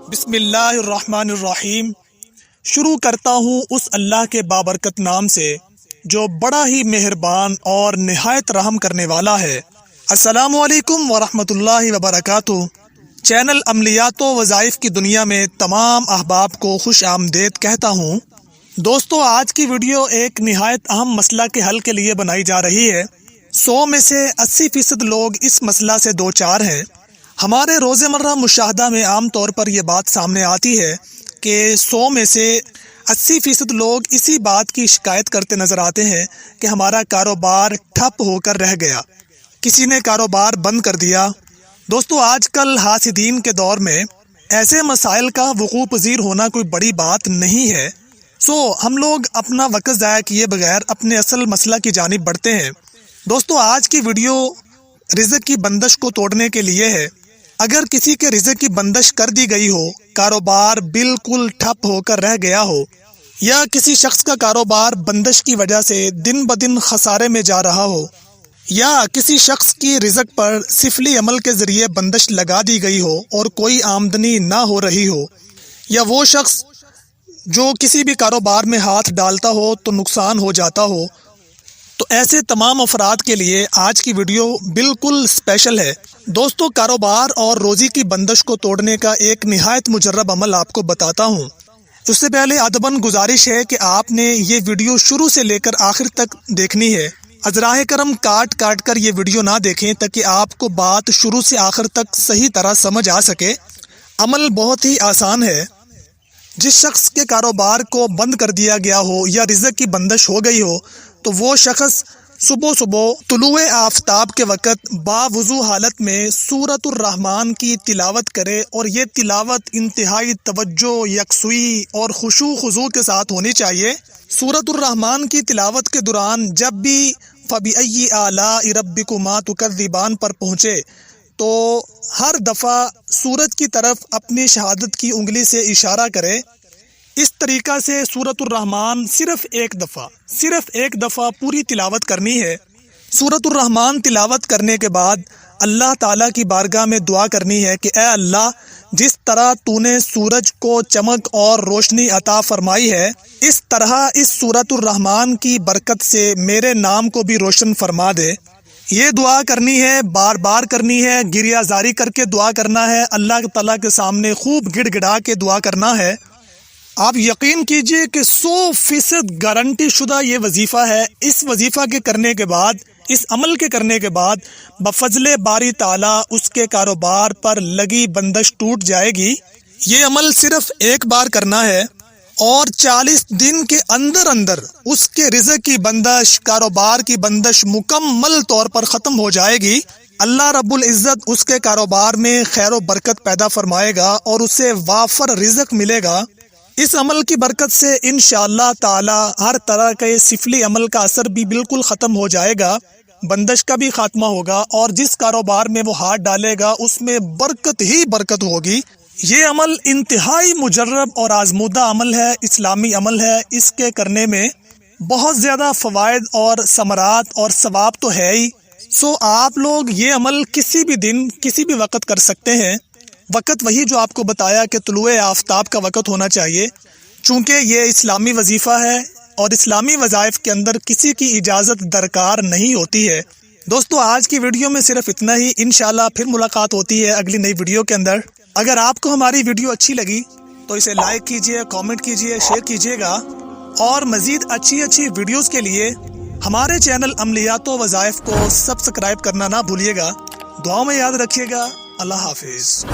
بسم اللہ الرحمن الرحیم۔ شروع کرتا ہوں اس اللہ کے بابرکت نام سے جو بڑا ہی مہربان اور نہایت رحم کرنے والا ہے۔ السلام علیکم ورحمۃ اللہ وبرکاتہ۔ چینل عملیات و وظائف کی دنیا میں تمام احباب کو خوش آمدید کہتا ہوں۔ دوستو، آج کی ویڈیو ایک نہایت اہم مسئلہ کے حل کے لیے بنائی جا رہی ہے۔ 100 میں سے 80% لوگ اس مسئلہ سے دوچار ہیں۔ ہمارے روزمرہ مشاہدہ میں عام طور پر یہ بات سامنے آتی ہے کہ 100 میں سے 80% لوگ اسی بات کی شکایت کرتے نظر آتے ہیں کہ ہمارا کاروبار ٹھپ ہو کر رہ گیا، کسی نے کاروبار بند کر دیا۔ دوستو، آج کل حاسدین کے دور میں ایسے مسائل کا وقوع پذیر ہونا کوئی بڑی بات نہیں ہے۔ ہم لوگ اپنا وقت ضائع کیے بغیر اپنے اصل مسئلہ کی جانب بڑھتے ہیں۔ دوستو، آج کی ویڈیو رزق کی بندش کو توڑنے کے لیے ہے۔ اگر کسی کے رزق کی بندش کر دی گئی ہو، کاروبار بالکل ٹھپ ہو کر رہ گیا ہو، یا کسی شخص کا کاروبار بندش کی وجہ سے دن بدن خسارے میں جا رہا ہو، یا کسی شخص کی رزق پر سفلی عمل کے ذریعے بندش لگا دی گئی ہو اور کوئی آمدنی نہ ہو رہی ہو، یا وہ شخص جو کسی بھی کاروبار میں ہاتھ ڈالتا ہو تو نقصان ہو جاتا ہو، تو ایسے تمام افراد کے لیے آج کی ویڈیو بالکل اسپیشل ہے۔ دوستو، کاروبار اور روزی کی بندش کو توڑنے کا ایک نہایت مجرب عمل آپ کو بتاتا ہوں۔ اس سے پہلے ادباً گزارش ہے کہ آپ نے یہ ویڈیو شروع سے لے کر آخر تک دیکھنی ہے۔ ازراہ کرم کاٹ کر یہ ویڈیو نہ دیکھیں تاکہ آپ کو بات شروع سے آخر تک صحیح طرح سمجھ آ سکے۔ عمل بہت ہی آسان ہے۔ جس شخص کے کاروبار کو بند کر دیا گیا ہو یا رزق کی بندش ہو گئی ہو، تو وہ شخص صبح طلوع آفتاب کے وقت باوضو حالت میں سورۃ الرحمن کی تلاوت کرے، اور یہ تلاوت انتہائی توجہ، یکسوئی اور خشوع خضوع کے ساتھ ہونی چاہیے۔ سورۃ الرحمن کی تلاوت کے دوران جب بھی فَبِأَيِّ آلَاءِ رَبِّكُمَا تُكَذِّبَانِ پر پہنچے تو ہر دفعہ سورج کی طرف اپنی شہادت کی انگلی سے اشارہ کرے۔ اس طریقہ سے سورۃ الرحمن صرف ایک دفعہ پوری تلاوت کرنی ہے۔ سورۃ الرحمن تلاوت کرنے کے بعد اللہ تعالیٰ کی بارگاہ میں دعا کرنی ہے کہ اے اللہ، جس طرح تو نے سورج کو چمک اور روشنی عطا فرمائی ہے، اس طرح اس سورۃ الرحمن کی برکت سے میرے نام کو بھی روشن فرما دے۔ یہ دعا کرنی ہے، بار بار کرنی ہے، گریہ زاری کر کے دعا کرنا ہے، اللہ تعالیٰ کے سامنے خوب گڑ گڑا کے دعا کرنا ہے۔ آپ یقین کیجئے کہ 100% گارنٹی شدہ یہ وظیفہ ہے۔ اس وظیفہ کے کرنے کے بعد، اس عمل کے کرنے کے بعد بفضل باری تعالیٰ اس کے کاروبار پر لگی بندش ٹوٹ جائے گی۔ یہ عمل صرف ایک بار کرنا ہے اور 40 دن کے اندر اس کے رزق کی بندش، کاروبار کی بندش مکمل طور پر ختم ہو جائے گی۔ اللہ رب العزت اس کے کاروبار میں خیر و برکت پیدا فرمائے گا اور اسے وافر رزق ملے گا۔ اس عمل کی برکت سے انشاءاللہ تعالی ہر طرح کے سفلی عمل کا اثر بھی بالکل ختم ہو جائے گا، بندش کا بھی خاتمہ ہوگا، اور جس کاروبار میں وہ ہاتھ ڈالے گا اس میں برکت ہی برکت ہوگی۔ یہ عمل انتہائی مجرب اور آزمودہ عمل ہے، اسلامی عمل ہے۔ اس کے کرنے میں بہت زیادہ فوائد اور ثمرات اور ثواب تو ہے ہی۔ آپ لوگ یہ عمل کسی بھی دن، کسی بھی وقت کر سکتے ہیں۔ وقت وہی جو آپ کو بتایا کہ طلوع آفتاب کا وقت ہونا چاہیے، چونکہ یہ اسلامی وظیفہ ہے اور اسلامی وظائف کے اندر کسی کی اجازت درکار نہیں ہوتی ہے۔ دوستو، آج کی ویڈیو میں صرف اتنا ہی۔ انشاءاللہ پھر ملاقات ہوتی ہے اگلی نئی ویڈیو کے اندر۔ اگر آپ کو ہماری ویڈیو اچھی لگی تو اسے لائک کیجئے، کامنٹ کیجئے، شیئر کیجئے گا، اور مزید اچھی ویڈیوز کے لیے ہمارے چینل عملیات و وظائف کو سبسکرائب کرنا نہ بھولیے گا۔ دعاؤں میں یاد رکھیے گا۔ اللہ حافظ۔